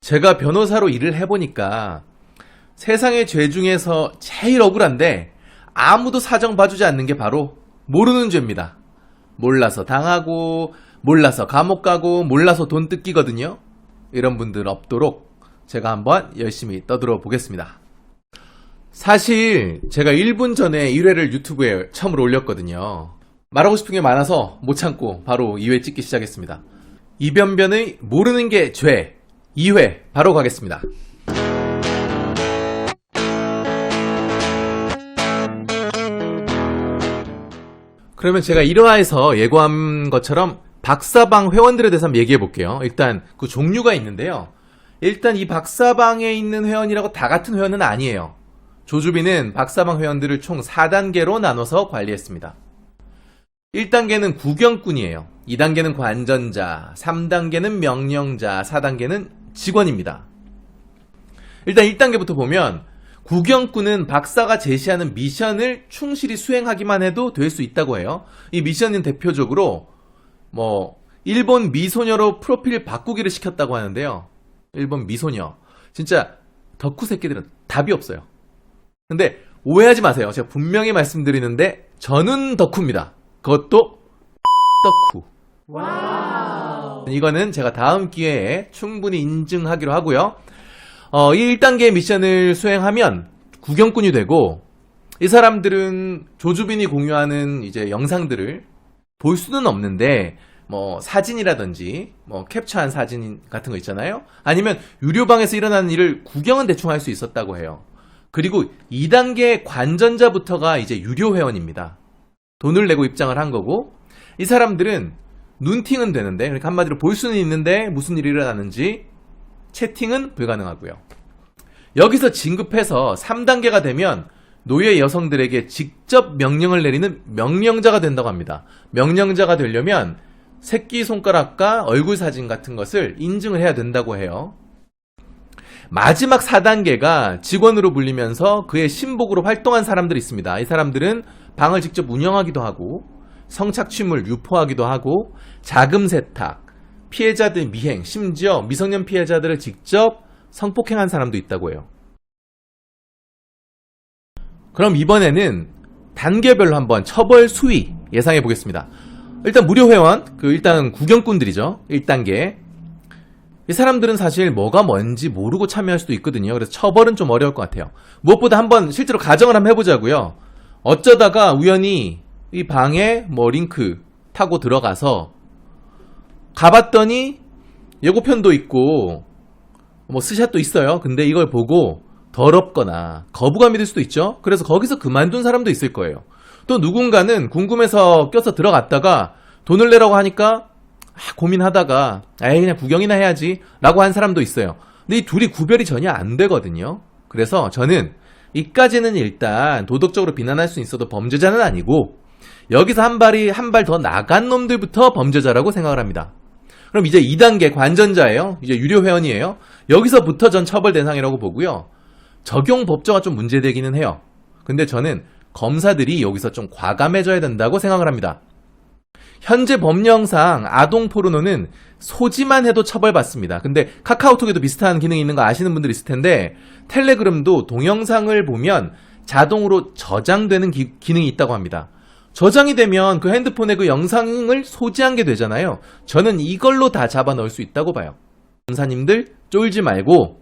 제가 변호사로 일을 해보니까 세상의 죄 중에서 제일 억울한데 아무도 사정 봐주지 않는 게 바로 모르는 죄입니다. 몰라서 당하고, 몰라서 감옥 가고, 몰라서 돈 뜯기거든요. 이런 분들 없도록 제가 한번 열심히 떠들어 보겠습니다. 사실 제가 1분 전에 1회를 유튜브에 처음으로 올렸거든요. 말하고 싶은 게 많아서 못 참고 바로 2회 찍기 시작했습니다. 이변변의 모르는 게 죄 2회 바로 가겠습니다. 그러면 제가 1화에서 예고한 것처럼 박사방 회원들에 대해서 한번 얘기해 볼게요. 일단 그 종류가 있는데요. 일단 이 박사방에 있는 회원이라고 다 같은 회원은 아니에요. 조주빈은 박사방 회원들을 총 4단계로 나눠서 관리했습니다. 1단계는 구경꾼이에요. 2단계는 관전자, 3단계는 명령자, 4단계는 직원입니다. 일단 1단계부터 보면 구경꾼은 박사가 제시하는 미션을 충실히 수행하기만 해도 될 수 있다고 해요. 이 미션은 대표적으로 일본 미소녀로 프로필 바꾸기를 시켰다고 하는데요. 일본 미소녀. 진짜 덕후 새끼들은 답이 없어요. 근데 오해하지 마세요. 제가 분명히 말씀드리는데 저는 덕후입니다. 그것도 덕후. 와우. 이거는 제가 다음 기회에 충분히 인증하기로 하고요. 이 1단계 미션을 수행하면 구경꾼이 되고, 이 사람들은 조주빈이 공유하는 이제 영상들을 볼 수는 없는데 사진이라든지 캡처한 사진 같은 거 있잖아요. 아니면 유료방에서 일어나는 일을 구경은 대충 할 수 있었다고 해요. 그리고 2단계 관전자부터가 이제 유료 회원입니다. 돈을 내고 입장을 한 거고, 이 사람들은 눈팅은 되는데, 그러니까 한마디로 볼 수는 있는데 무슨 일이 일어나는지 채팅은 불가능하고요. 여기서 진급해서 3단계가 되면 노예 여성들에게 직접 명령을 내리는 명령자가 된다고 합니다. 명령자가 되려면 새끼손가락과 얼굴 사진 같은 것을 인증을 해야 된다고 해요. 마지막 4단계가 직원으로 불리면서 그의 신복으로 활동한 사람들이 있습니다. 이 사람들은 방을 직접 운영하기도 하고, 성착취물 유포하기도 하고, 자금 세탁, 피해자들 미행, 심지어 미성년 피해자들을 직접 성폭행한 사람도 있다고 해요. 그럼 이번에는 단계별로 한번 처벌 수위 예상해 보겠습니다. 일단 무료 회원, 일단 구경꾼들이죠. 1단계. 이 사람들은 사실 뭐가 뭔지 모르고 참여할 수도 있거든요. 그래서 처벌은 좀 어려울 것 같아요. 무엇보다 한번 실제로 가정을 한번 해보자고요. 어쩌다가 우연히 이 방에 링크 타고 들어가서 가봤더니 예고편도 있고 스샷도 있어요. 근데 이걸 보고 더럽거나 거부감이 들 수도 있죠. 그래서 거기서 그만둔 사람도 있을 거예요. 또 누군가는 궁금해서 껴서 들어갔다가 돈을 내라고 하니까 고민하다가 그냥 구경이나 해야지 라고 한 사람도 있어요. 근데 이 둘이 구별이 전혀 안 되거든요. 그래서 저는 이까지는 일단 도덕적으로 비난할 수 있어도 범죄자는 아니고, 여기서 한 발 더 나간 놈들부터 범죄자라고 생각을 합니다. 그럼 이제 2단계 관전자예요. 이제 유료 회원이에요. 여기서부터 전 처벌 대상이라고 보고요. 적용 법조가 좀 문제되기는 해요. 근데 저는 검사들이 여기서 좀 과감해져야 된다고 생각을 합니다. 현재 법령상 아동 포르노는 소지만 해도 처벌받습니다. 근데 카카오톡에도 비슷한 기능이 있는 거 아시는 분들 있을 텐데, 텔레그램도 동영상을 보면 자동으로 저장되는 기능이 있다고 합니다. 저장이 되면 그 핸드폰에 그 영상을 소지한 게 되잖아요. 저는 이걸로 다 잡아 넣을 수 있다고 봐요. 검사님들 쫄지 말고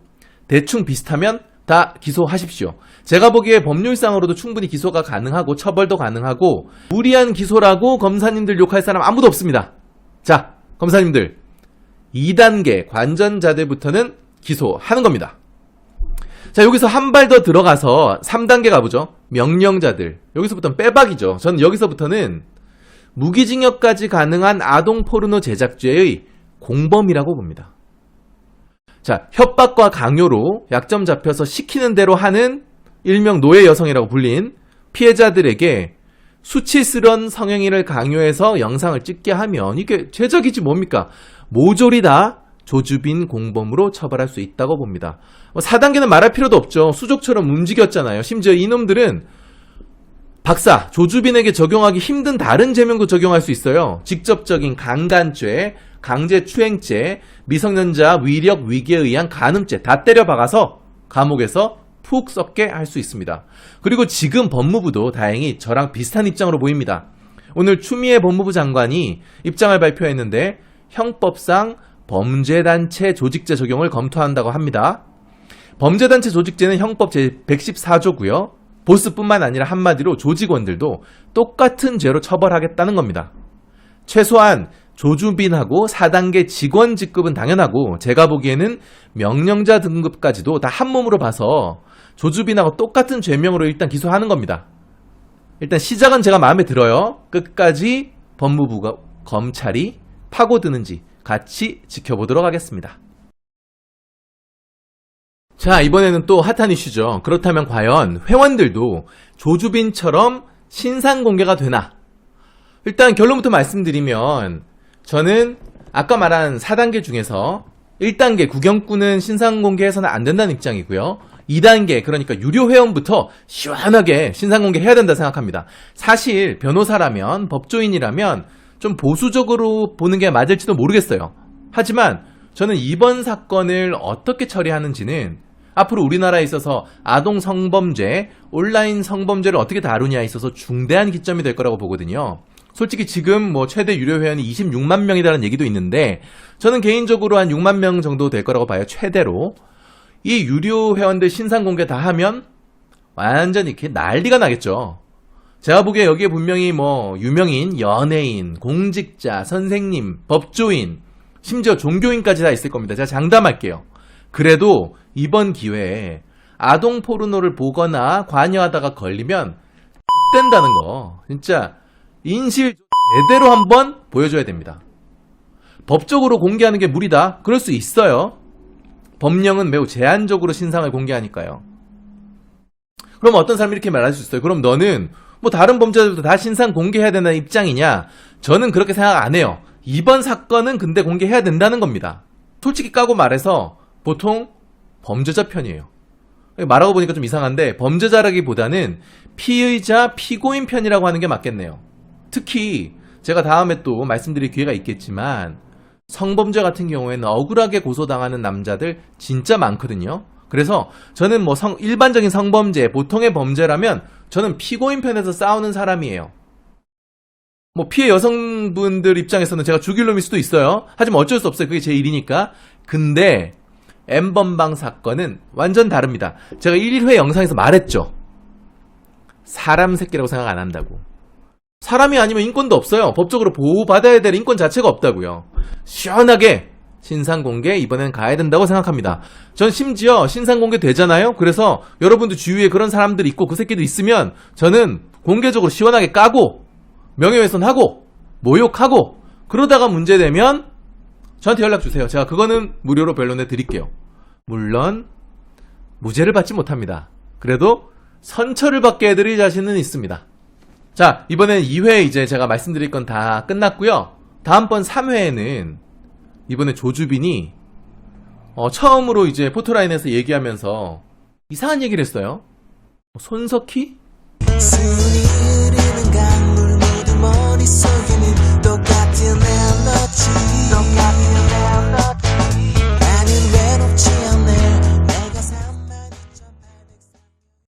대충 비슷하면 다 기소하십시오. 제가 보기에 법률상으로도 충분히 기소가 가능하고 처벌도 가능하고, 무리한 기소라고 검사님들 욕할 사람 아무도 없습니다. 자, 검사님들 2단계 관전자들부터는 기소하는 겁니다. 자, 여기서 한 발 더 들어가서 3단계 가보죠. 명령자들. 여기서부터는 빼박이죠. 저는 여기서부터는 무기징역까지 가능한 아동 포르노 제작죄의 공범이라고 봅니다. 자, 협박과 강요로 약점 잡혀서 시키는 대로 하는 일명 노예 여성이라고 불린 피해자들에게 수치스러운 성행위를 강요해서 영상을 찍게 하면 이게 제작이지 뭡니까? 모조리 다 조주빈 공범으로 처벌할 수 있다고 봅니다. 4단계는 말할 필요도 없죠. 수족처럼 움직였잖아요. 심지어 이놈들은 박사, 조주빈에게 적용하기 힘든 다른 죄명도 적용할 수 있어요. 직접적인 강간죄, 강제추행죄, 미성년자 위력 위기에 의한 간음죄 다 때려박아서 감옥에서 푹 썩게 할 수 있습니다. 그리고 지금 법무부도 다행히 저랑 비슷한 입장으로 보입니다. 오늘 추미애 법무부 장관이 입장을 발표했는데 형법상 범죄단체 조직죄 적용을 검토한다고 합니다. 범죄단체 조직죄는 형법 제114조고요. 보스뿐만 아니라 한마디로 조직원들도 똑같은 죄로 처벌하겠다는 겁니다. 최소한 조주빈하고 4단계 직원 직급은 당연하고 제가 보기에는 명령자 등급까지도 다 한 몸으로 봐서 조주빈하고 똑같은 죄명으로 일단 기소하는 겁니다. 일단 시작은 제가 마음에 들어요. 끝까지 법무부가 검찰이 파고드는지 같이 지켜보도록 하겠습니다. 자, 이번에는 또 핫한 이슈죠. 그렇다면 과연 회원들도 조주빈처럼 신상 공개가 되나? 일단 결론부터 말씀드리면 저는 아까 말한 4단계 중에서 1단계 구경꾼은 신상 공개해서는 안 된다는 입장이고요. 2단계 그러니까 유료 회원부터 시원하게 신상 공개해야 된다 생각합니다. 사실 변호사라면 법조인이라면 좀 보수적으로 보는 게 맞을지도 모르겠어요. 하지만 저는 이번 사건을 어떻게 처리하는지는 앞으로 우리나라에 있어서 아동 성범죄, 온라인 성범죄를 어떻게 다루냐에 있어서 중대한 기점이 될 거라고 보거든요. 솔직히 지금 뭐 최대 유료 회원이 26만 명이라는 얘기도 있는데 저는 개인적으로 한 6만 명 정도 될 거라고 봐요. 최대로. 이 유료 회원들 신상 공개 다 하면 완전히 이렇게 난리가 나겠죠. 제가 보기에 여기에 분명히 뭐 유명인, 연예인, 공직자, 선생님, 법조인, 심지어 종교인까지 다 있을 겁니다. 제가 장담할게요. 그래도 이번 기회에 아동 포르노를 보거나 관여하다가 걸리면 된다는 거 진짜 인실 제대로 한번 보여줘야 됩니다. 법적으로 공개하는 게 무리다. 그럴 수 있어요. 법령은 매우 제한적으로 신상을 공개하니까요. 그럼 어떤 사람이 이렇게 말할 수 있어요. 그럼 너는 뭐 다른 범죄자들도 다 신상 공개해야 된다는 입장이냐? 저는 그렇게 생각 안 해요. 이번 사건은 근데 공개해야 된다는 겁니다. 솔직히 까고 말해서 보통 범죄자 편이에요. 말하고 보니까 좀 이상한데 범죄자라기보다는 피의자, 피고인 편이라고 하는 게 맞겠네요. 특히 제가 다음에 또 말씀드릴 기회가 있겠지만 성범죄 같은 경우에는 억울하게 고소당하는 남자들 진짜 많거든요. 그래서 저는 뭐 일반적인 성범죄, 보통의 범죄라면 저는 피고인 편에서 싸우는 사람이에요. 뭐 피해 여성분들 입장에서는 제가 죽일 놈일 수도 있어요. 하지만 어쩔 수 없어요. 그게 제 일이니까. 근데 N번방 사건은 완전 다릅니다. 제가 1회 영상에서 말했죠. 사람 새끼라고 생각 안 한다고. 사람이 아니면 인권도 없어요. 법적으로 보호받아야 될 인권 자체가 없다고요. 시원하게 신상공개 이번엔 가야 된다고 생각합니다. 전 심지어 신상공개 되잖아요. 그래서 여러분들 주위에 그런 사람들이 있고 그 새끼도 있으면 저는 공개적으로 시원하게 까고 명예훼손하고 모욕하고 그러다가 문제되면 저한테 연락주세요. 제가 그거는 무료로 변론해 드릴게요. 물론 무죄를 받지 못합니다. 그래도 선처를 받게 해드릴 자신은 있습니다. 자, 이번엔 2회 이제 제가 말씀드릴 건 다 끝났고요. 다음번 3회에는 이번에 조주빈이 처음으로 이제 포토라인에서 얘기하면서 이상한 얘기를 했어요. 손석희?